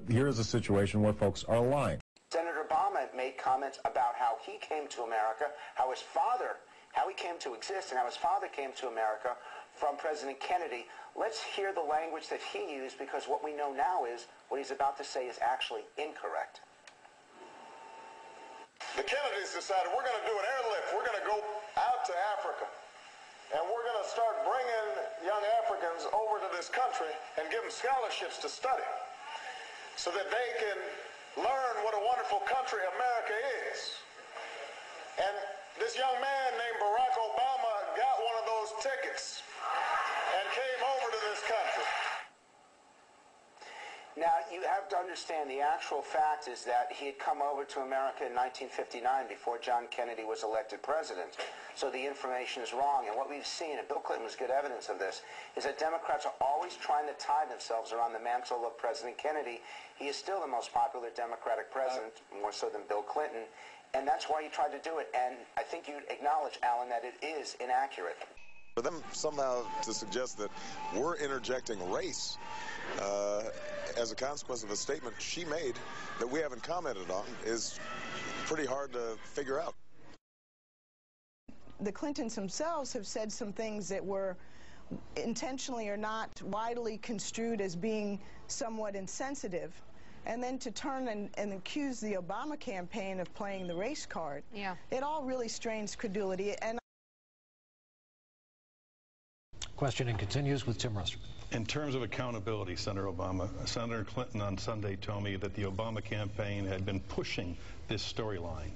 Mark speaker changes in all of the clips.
Speaker 1: Here's a situation where folks are lying.
Speaker 2: Senator Obama made comments about how he came to America, how he came to exist, and how his father came to America from President Kennedy. Let's hear the language that he used, because what we know now is what he's about to say is actually incorrect.
Speaker 3: The Kennedys decided we're going to do an airlift. We're going to go out to Africa, and we're going to start bringing young Africans over to this country and give them scholarships to study so that they can learn what a wonderful country America is. And this young man named Barack Obama got one of those tickets and came over to this country.
Speaker 2: Now, you have to understand the actual fact is that he had come over to America in 1959 before John Kennedy was elected president. So the information is wrong. And what we've seen, and Bill Clinton was good evidence of this, is that Democrats are always trying to tie themselves around the mantle of President Kennedy. He is still the most popular Democratic president, more so than Bill Clinton. And that's why he tried to do it. And I think you'd acknowledge, Alan, that it is inaccurate.
Speaker 3: For them somehow to suggest that we're interjecting race as a consequence of a statement she made that we haven't commented on is pretty hard to figure out.
Speaker 4: The Clintons themselves have said some things that were intentionally or not widely construed as being somewhat insensitive. And then to turn and accuse the Obama campaign of playing the race card, it all really strains credulity. And
Speaker 5: questioning continues with Tim Rusterman.
Speaker 6: In terms of accountability, Senator Obama, Senator Clinton on Sunday told me that the Obama campaign had been pushing this storyline.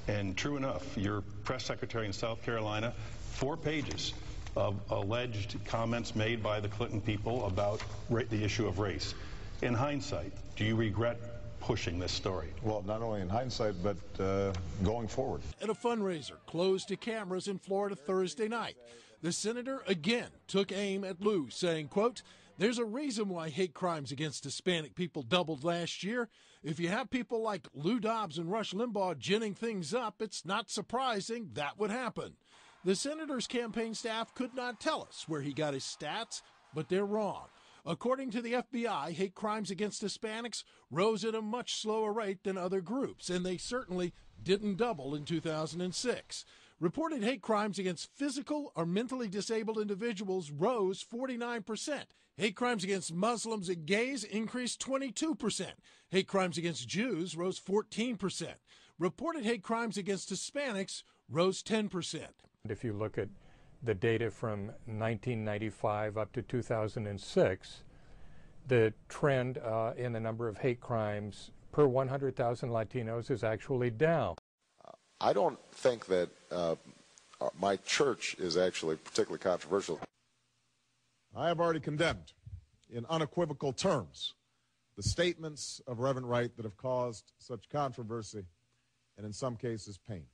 Speaker 6: And true enough, your press secretary in South Carolina, 4 pages of alleged comments made by the Clinton people about the issue of race. In hindsight, do you regret pushing this story?
Speaker 1: Well, not only in hindsight, but going forward.
Speaker 7: At a fundraiser closed to cameras in Florida Thursday night, the senator again took aim at Lou, saying, quote, "There's a reason why hate crimes against Hispanic people doubled last year. If you have people like Lou Dobbs and Rush Limbaugh ginning things up, it's not surprising that would happen." The senator's campaign staff could not tell us where he got his stats, but they're wrong. According to the FBI, hate crimes against Hispanics rose at a much slower rate than other groups, and they certainly didn't double in 2006. Reported hate crimes against physical or mentally disabled individuals rose 49%. Hate crimes against Muslims and gays increased 22%. Hate crimes against Jews rose 14%. Reported hate crimes against Hispanics rose 10%.
Speaker 8: If you look at the data from 1995 up to 2006, the trend in the number of hate crimes per 100,000 Latinos is actually down.
Speaker 3: I don't think that my church is actually particularly controversial.
Speaker 1: I have already condemned in unequivocal terms the statements of Reverend Wright that have caused such controversy and in some cases pain.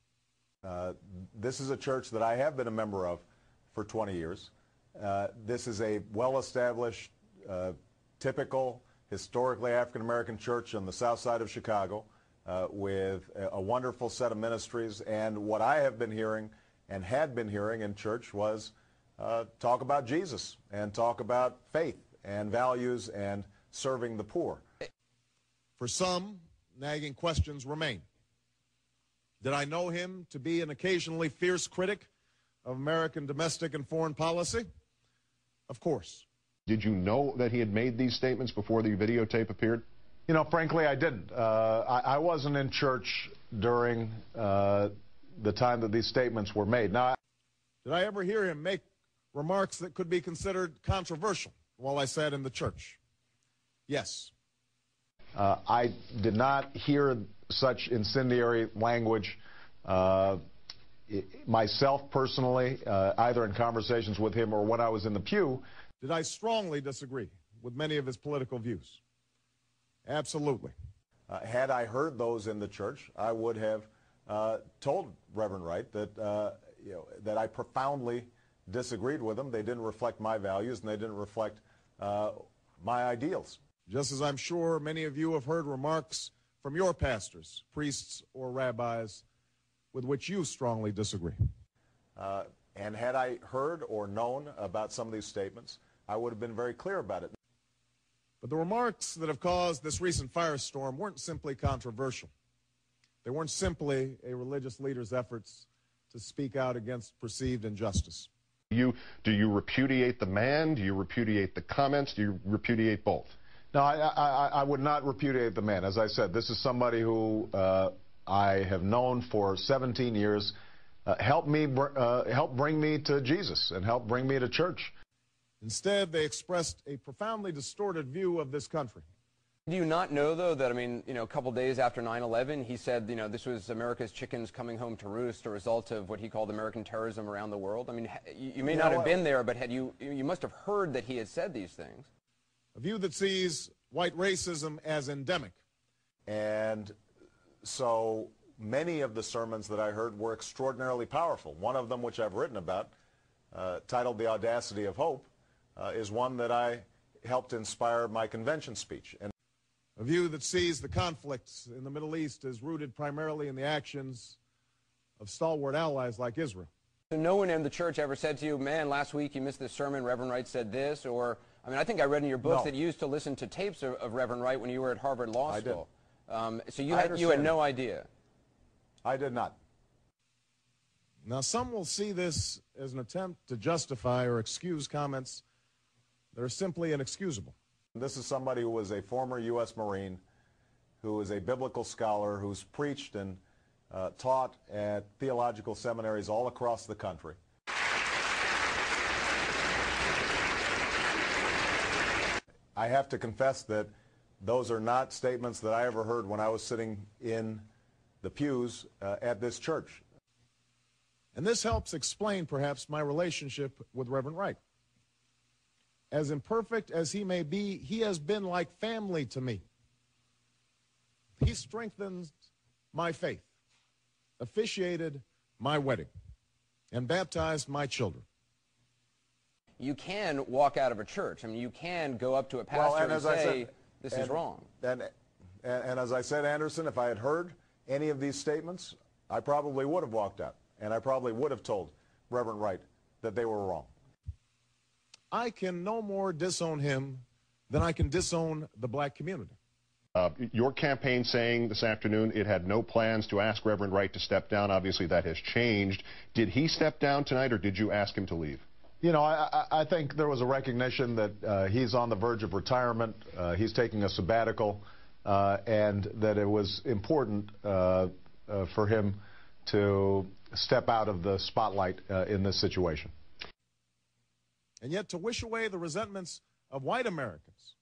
Speaker 1: This is a church that I have been a member of for 20 years. This is a well-established, typical, historically African-American church on the south side of Chicago with a wonderful set of ministries. And what I have been hearing and had been hearing in church was talk about Jesus and talk about faith and values and serving the poor. For some, nagging questions remain. Did I know him to be an occasionally fierce critic of American domestic and foreign policy? Of course.
Speaker 9: Did you know that he had made these statements before the videotape appeared?
Speaker 1: You know, frankly, I didn't. I wasn't in church during the time that these statements were made. Now, did I ever hear him make remarks that could be considered controversial while I sat in the church? Yes. I did not hear such incendiary language myself personally, either in conversations with him or when I was in the pew. Did I strongly disagree with many of his political views? Absolutely. Had I heard those in the church, I would have told Reverend Wright that, that I profoundly disagreed with them. They didn't reflect my values and they didn't reflect my ideals. Just as I'm sure many of you have heard remarks from your pastors, priests, or rabbis with which you strongly disagree. And had I heard or known about some of these statements, I would have been very clear about it. But the remarks that have caused this recent firestorm weren't simply controversial. They weren't simply a religious leader's efforts to speak out against perceived injustice.
Speaker 9: Do you repudiate the man? Do you repudiate the comments? Do you repudiate both?
Speaker 10: No, I would not repudiate the man. As I said, this is somebody who I have known for 17 years, helped bring me to Jesus and helped bring me to church.
Speaker 1: Instead, they expressed a profoundly distorted view of this country.
Speaker 11: Do you not know, though, that, I mean, a couple days after 9/11, he said, this was America's chickens coming home to roost, a result of what he called American terrorism around the world? I mean, you may not have been there, but you must have heard that he had said these things.
Speaker 1: A view that sees white racism as endemic.
Speaker 10: And so many of the sermons that I heard were extraordinarily powerful. One of them, which I've written about, titled The Audacity of Hope, is one that I helped inspire my convention speech. And
Speaker 1: a view that sees the conflicts in the Middle East as rooted primarily in the actions of stalwart allies like Israel.
Speaker 11: So no one in the church ever said to you, man, last week you missed this sermon, Reverend Wright said this, or, I mean, I think I read in your book that you used to listen to tapes of Reverend Wright when you were at Harvard Law School.
Speaker 10: I did.
Speaker 11: So you had no idea.
Speaker 10: I did not.
Speaker 1: Now, some will see this as an attempt to justify or excuse comments that are simply inexcusable.
Speaker 10: This is somebody who was a former U.S. Marine, who is a biblical scholar, who's preached and taught at theological seminaries all across the country. I have to confess that those are not statements that I ever heard when I was sitting in the pews at this church.
Speaker 1: And this helps explain, perhaps, my relationship with Reverend Wright. As imperfect as he may be, he has been like family to me. He strengthened my faith, officiated my wedding, and baptized my children.
Speaker 11: You can walk out of a church. I mean, you can go up to a pastor and say, this is wrong.
Speaker 10: And as I said, Anderson, if I had heard any of these statements, I probably would have walked out, and I probably would have told Reverend Wright that they were wrong.
Speaker 1: I can no more disown him than I can disown the black community.
Speaker 9: Your campaign saying this afternoon it had no plans to ask Reverend Wright to step down. Obviously, that has changed. Did he step down tonight, or did you ask him to leave?
Speaker 10: You know, I think there was a recognition that he's on the verge of retirement. He's taking a sabbatical, and that it was important for him to step out of the spotlight in this situation.
Speaker 1: And yet to wish away the resentments of white Americans,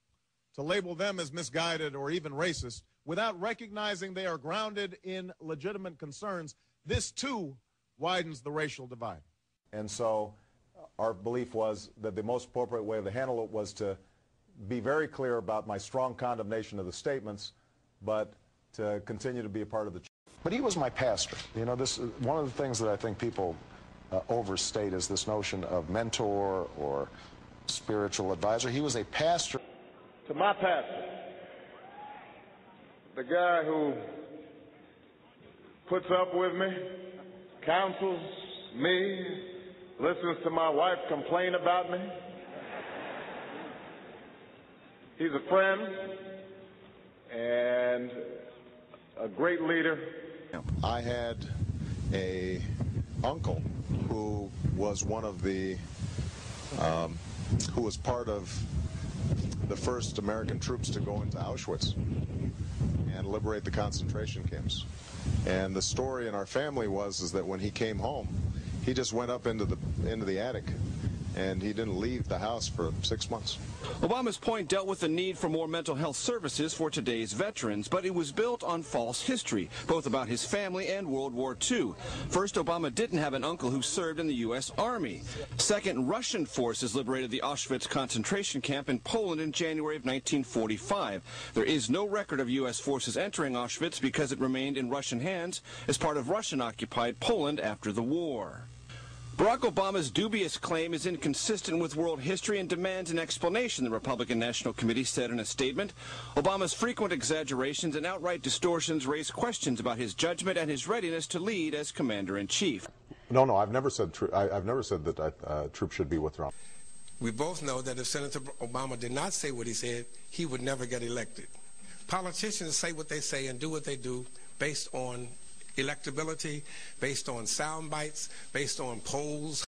Speaker 1: to label them as misguided or even racist, without recognizing they are grounded in legitimate concerns, this too widens the racial divide.
Speaker 10: And so our belief was that the most appropriate way to handle it was to be very clear about my strong condemnation of the statements, but to continue to be a part of the church.
Speaker 3: But he was my pastor. You know, this is one of the things that I think people overstate is this notion of mentor or spiritual advisor. He was a pastor.
Speaker 12: To my pastor, the guy who puts up with me, counsels me, listens to my wife complain about me. He's a friend and a great leader.
Speaker 10: I had an uncle who was one of the, who was part of the first American troops to go into Auschwitz and liberate the concentration camps. And the story in our family is that when he came home, he just went up into the attic, and he didn't leave the house for 6 months.
Speaker 13: Obama's point dealt with the need for more mental health services for today's veterans, but it was built on false history, both about his family and World War II. First, Obama didn't have an uncle who served in the U.S. Army. Second, Russian forces liberated the Auschwitz concentration camp in Poland in January of 1945. There is no record of U.S. forces entering Auschwitz because it remained in Russian hands as part of Russian-occupied Poland after the war. Barack Obama's dubious claim is inconsistent with world history and demands an explanation, the Republican National Committee said in a statement. Obama's frequent exaggerations and outright distortions raise questions about his judgment and his readiness to lead as commander-in-chief.
Speaker 10: No, I've never said I've never said that troops should be withdrawn.
Speaker 14: We both know that if Senator Obama did not say what he said, he would never get elected. Politicians say what they say and do what they do based on electability, based on sound bites, based on polls.